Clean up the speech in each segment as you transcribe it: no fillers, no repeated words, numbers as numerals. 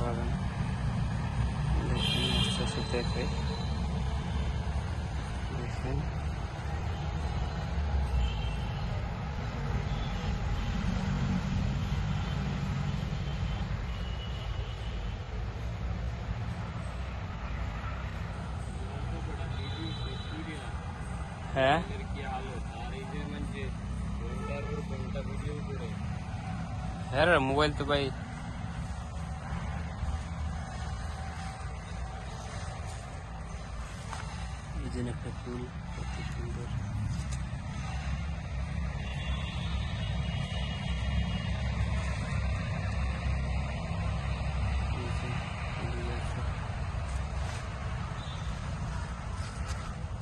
বাগান দেখেন, আস্তে আস্তে দেখে দেখেন। হ্যাঁ হ্যাঁ মোবাইল তো ভাই এই যে একটা ফুল কত সুন্দর।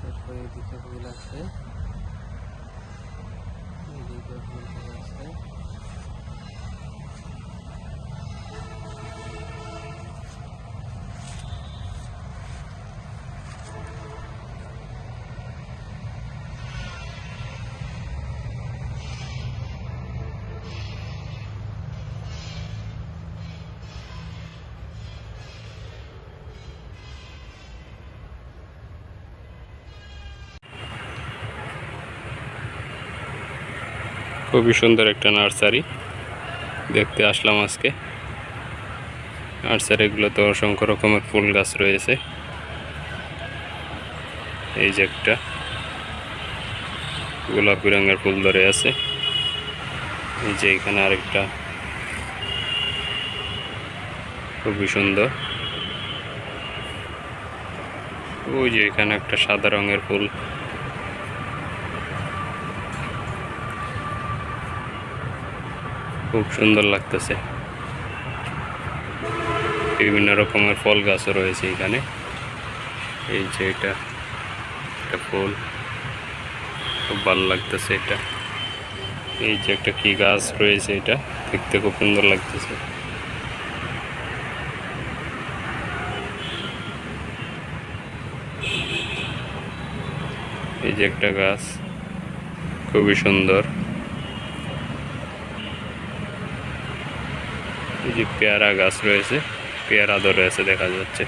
তারপরে এদিকে ফুল আছে, এদিকে ফুল আছে। খুবই সুন্দর একটা নার্সারি দেখতে আসলাম আজকে। নার্সারিগুলোতে অসংখ্য রকমের ফুল গাছ রয়েছে। এই যে একটা গোলাপি রঙের ফুল ধরে আছে, এই যে এখানে আরেকটা খুবই সুন্দর, ওই যে এখানে একটা সাদা রঙের ফুল। খুব সুন্দর লাগতেছে। বিভিন্ন রকমের ফল গাছও রয়েছে এখানে। এই যে এটা একটা ফুল, খুব ভালো লাগতেছে এটা। এই যে একটা কি গাছ রয়েছে, এটা দেখতে খুব সুন্দর লাগতেছে। এই যে একটা গাছ খুবই সুন্দর। এই যে পেয়ারা গাছ রয়েছে, পেয়ারা ধরে আছে দেখা যাচ্ছে।